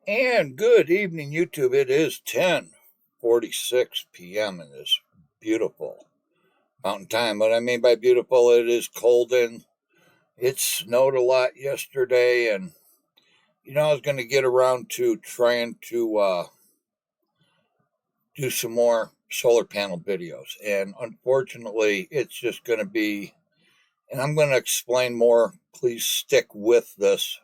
And good evening, YouTube. It is 10:46 p.m. in this beautiful mountain time. What I mean by beautiful, it is cold and it snowed a lot yesterday. And, I was going to get around to trying to do some more solar panel videos. And unfortunately, it's just going to be, and I'm going to explain more. Please stick with this.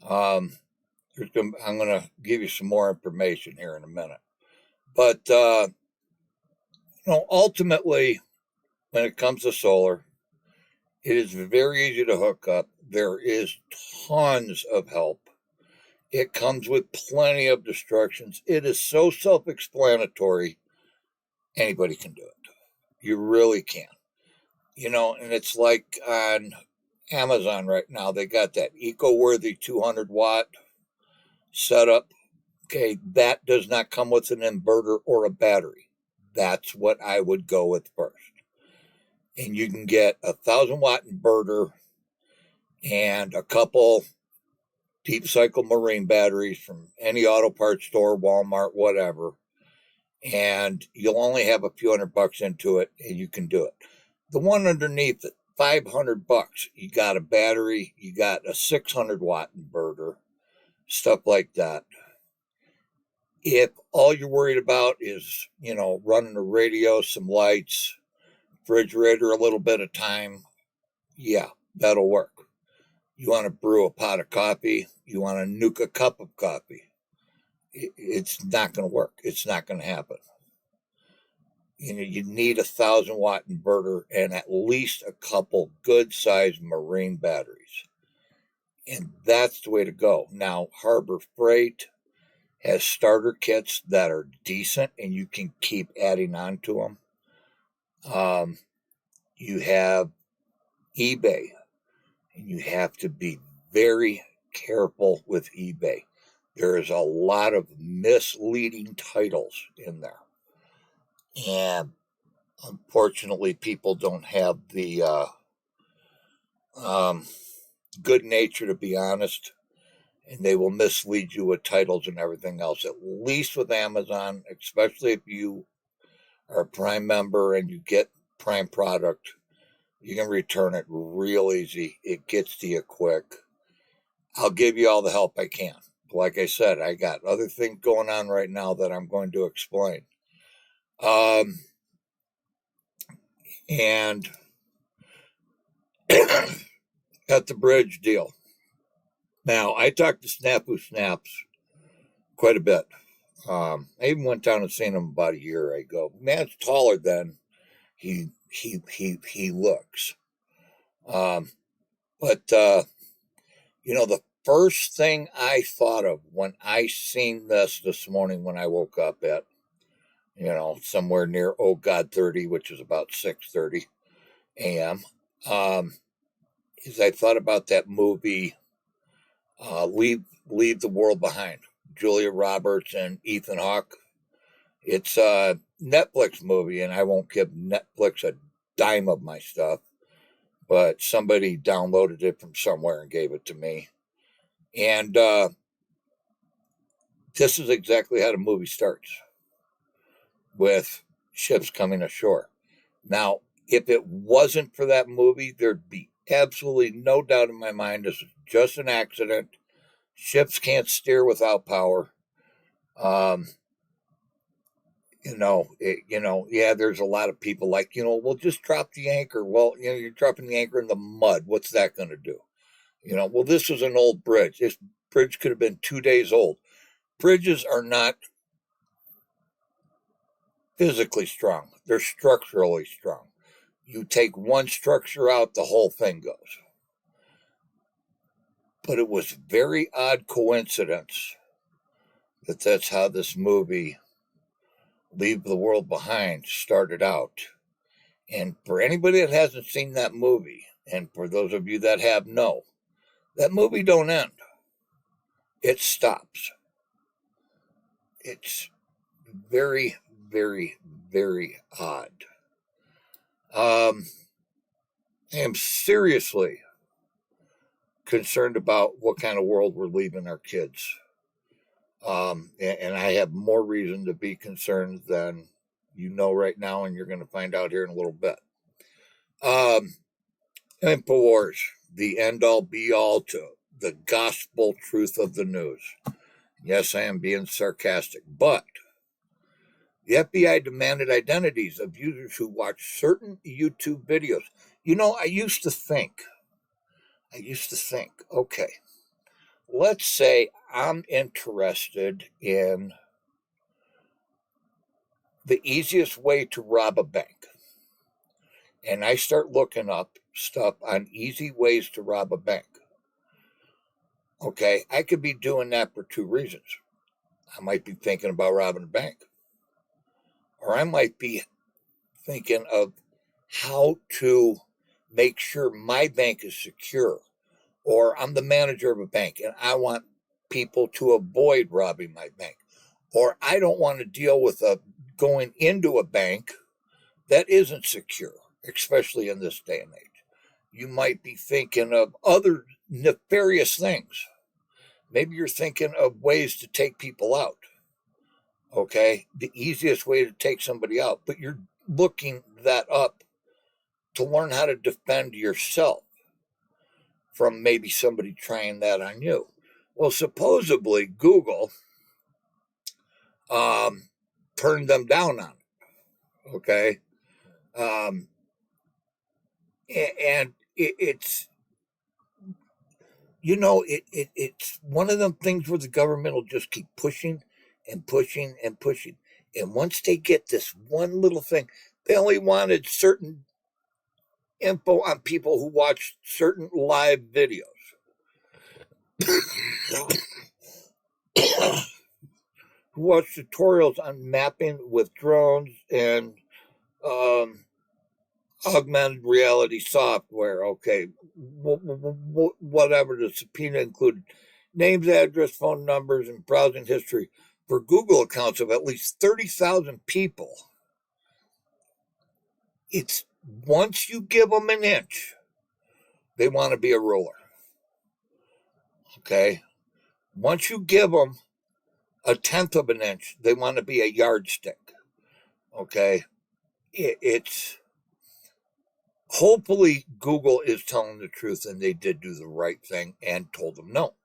I'm going to give you some more information here in a minute. But, ultimately, when it comes to solar, it is very easy to hook up. There is tons of help. It comes with plenty of instructions. It is so self-explanatory. Anybody can do it. You really can. And it's like on Amazon right now, they got that eco-worthy 200-watt setup. Okay, that does not come with an inverter or a battery. That's what I would go with first. And you can get a 1,000-watt inverter and a couple deep cycle marine batteries from any auto parts store, Walmart, whatever. And you'll only have a few $100 into it, and you can do it. The one underneath it, $500. You got a battery, you got a 600-watt inverter, stuff like that. If all you're worried about is, running a radio, some lights, refrigerator, a little bit of time, yeah, that'll work. You want to brew a pot of coffee, you want to nuke a cup of coffee, it's not going to work. It's not going to happen. You need a 1,000-watt inverter and at least a couple good-sized marine batteries. And that's the way to go. Now, Harbor Freight has starter kits that are decent and you can keep adding on to them. You have eBay, and you have to be very careful with eBay. There is a lot of misleading titles in there. And unfortunately, people don't have the good nature to be honest, and they will mislead you with titles and everything else. At least with Amazon, especially if you are a Prime member and you get Prime product, you can return it real easy. It gets to you quick. I'll give you all the help I can. Like I said, I got other things going on right now that I'm going to explain. And at the bridge deal. Now, I talked to Snafu Snaps quite a bit. I even went down and seen him about a year ago. Man's taller than he looks. But the first thing I thought of when I seen this morning when I woke up at, somewhere near 30, which is about 6:30 a.m., is I thought about that movie, Leave the World Behind, Julia Roberts and Ethan Hawke. It's a Netflix movie, and I won't give Netflix a dime of my stuff, but somebody downloaded it from somewhere and gave it to me. And this is exactly how the movie starts, with ships coming ashore. Now, if it wasn't for that movie, there'd be absolutely no doubt in my mind this is just an accident. Ships can't steer without power. There's a lot of people like, well, just drop the anchor. Well, you're dropping the anchor in the mud. What's that going to do? Well, this was an old bridge. This bridge could have been 2 days old. Bridges are not physically strong. They're structurally strong. You take one structure out, the whole thing goes. But it was very odd coincidence that that's how this movie, Leave the World Behind, started out. And for anybody that hasn't seen that movie, and for those of you that have, no, that movie don't end. It stops. It's very, very, very odd. I am seriously concerned about what kind of world we're leaving our kids. And I have more reason to be concerned than you know right now, and you're going to find out here in a little bit. InfoWars, the end all be all to the gospel truth of the news. Yes, I am being sarcastic, but the FBI demanded identities of users who watch certain YouTube videos. You know, I used to think, okay, let's say I'm interested in the easiest way to rob a bank. And I start looking up stuff on easy ways to rob a bank. Okay, I could be doing that for two reasons. I might be thinking about robbing a bank, or I might be thinking of how to make sure my bank is secure, or I'm the manager of a bank and I want people to avoid robbing my bank, or I don't want to deal with going into a bank that isn't secure, especially in this day and age. You might be thinking of other nefarious things. Maybe you're thinking of ways to take people out. Okay, the easiest way to take somebody out, but you're looking that up to learn how to defend yourself from maybe somebody trying that on you. Well, supposedly Google turned them down on it. Okay, and it's it's one of them things where the government will just keep pushing and pushing and pushing. And once they get this one little thing, they only wanted certain info on people who watch certain live videos. Who watch tutorials on mapping with drones and augmented reality software. Okay, whatever the subpoena included. Names, address, phone numbers, and browsing history for Google accounts of at least 30,000 people. It's once you give them an inch, they want to be a ruler. Okay? Once you give them a tenth of an inch, they want to be a yardstick. Okay? It's hopefully Google is telling the truth and they did do the right thing and told them no.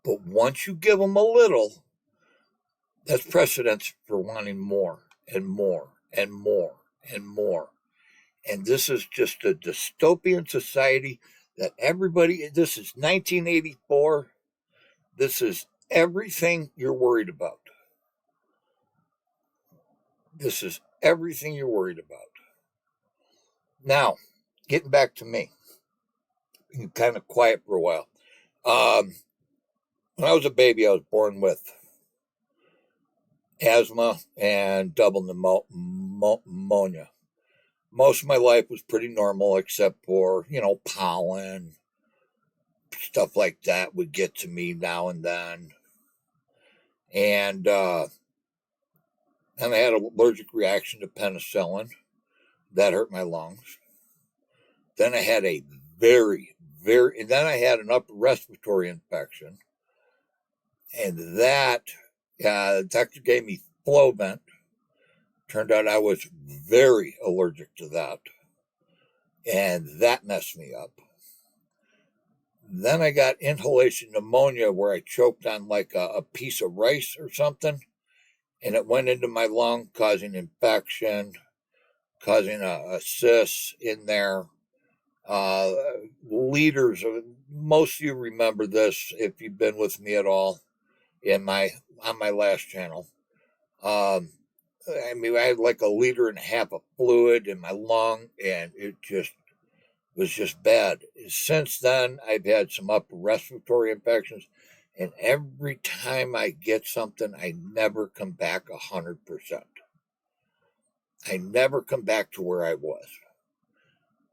But once you give them a little, that's precedence for wanting more and more and more and more. And this is just a dystopian society that everybody, this is 1984. This is everything you're worried about. This is everything you're worried about. Now, getting back to me, being kind of quiet for a while. When I was a baby, I was born with asthma and double pneumonia. Most of my life was pretty normal, except for, pollen, stuff like that would get to me now and then. And then I had an allergic reaction to penicillin. That hurt my lungs. Then I had and then I had an upper respiratory infection. And that, the doctor gave me Flovent. Turned out I was very allergic to that. And that messed me up. Then I got inhalation pneumonia where I choked on like a piece of rice or something. And it went into my lung, causing infection, causing a cyst in there. Liters of, most of you remember this if you've been with me at all on my last channel. I had like 1.5 liters of fluid in my lung, and it just was just bad. Since then, I've had some upper respiratory infections, and every time I get something, I never come back 100%. I never come back to where I was.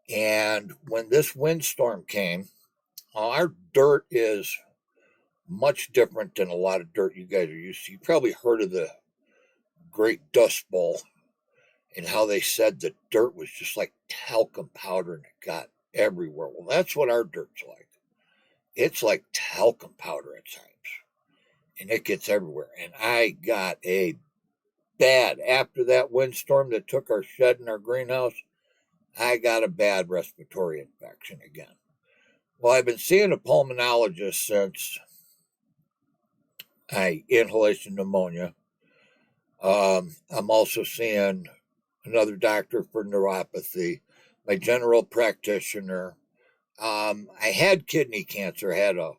And when this windstorm came, our dirt is much different than a lot of dirt you guys are used to. You probably heard of the Great Dust Bowl and how they said the dirt was just like talcum powder and it got everywhere. Well, that's what our dirt's like. It's like talcum powder at times. and it gets everywhere. And I got a bad, after that windstorm that took our shed and our greenhouse, I got a bad respiratory infection again. Well, I've been seeing a pulmonologist since I inhalation pneumonia. I'm also seeing another doctor for neuropathy, my general practitioner. I had kidney cancer. I had a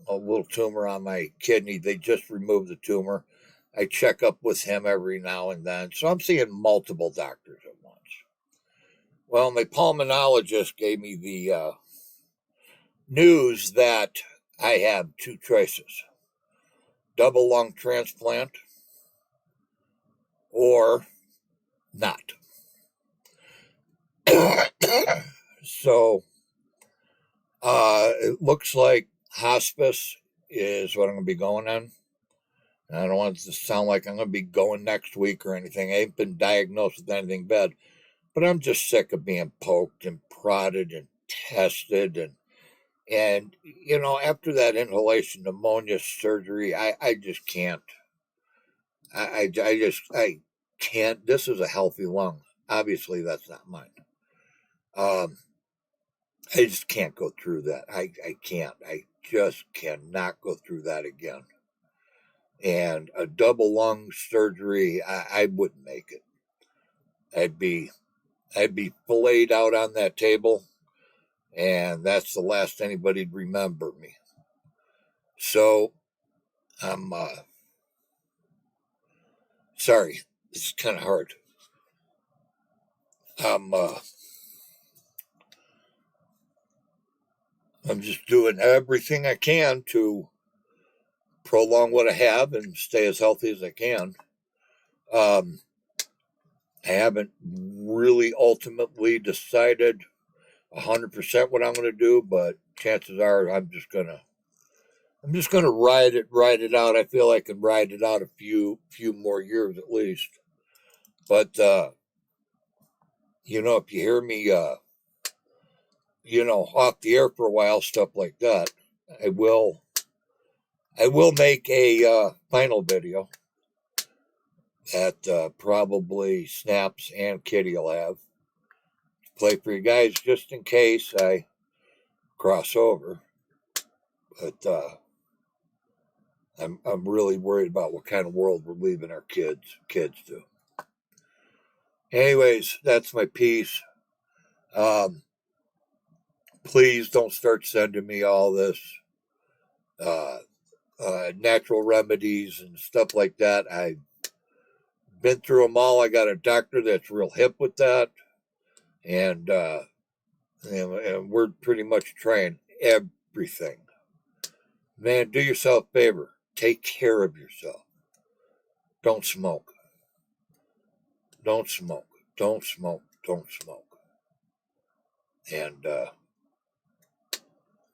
little tumor on my kidney. They just removed the tumor. I check up with him every now and then. So I'm seeing multiple doctors at once. Well, my pulmonologist gave me the news that I have two choices: double lung transplant or not. So it looks like hospice is what I'm going to be going on. I don't want it to sound like I'm going to be going next week or anything. I ain't been diagnosed with anything bad, but I'm just sick of being poked and prodded and tested. And you know, after that inhalation pneumonia surgery, I just can't. I can't. This is a healthy lung. Obviously, that's not mine. I just can't go through that. I can't. I just cannot go through that again. And a double lung surgery, I wouldn't make it. I'd be filleted out on that table, and that's the last anybody'd remember me. So I'm sorry. This is kind of hard. I'm just doing everything I can to prolong what I have and stay as healthy as I can. I haven't really ultimately decided 100% what I'm going to do, but chances are I'm just gonna ride it out. I feel I can ride it out a few more years at least. But you know, if you hear me, you know, off the air for a while, stuff like that, I will make a final video that probably Snaps and Kitty will have. Play for you guys just in case I cross over. But I'm really worried about what kind of world we're leaving our kids to. Anyways, that's my piece. Please don't start sending me all this natural remedies and stuff like that. I've been through them all. I got a doctor that's real hip with that, and we're pretty much trying everything. Man, do yourself a favor. Take care of yourself. Don't smoke. Don't smoke. Don't smoke. Don't smoke. And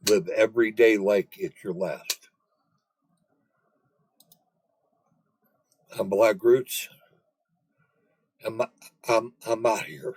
live every day like it's your last. I'm vladgruetz. I'm out here.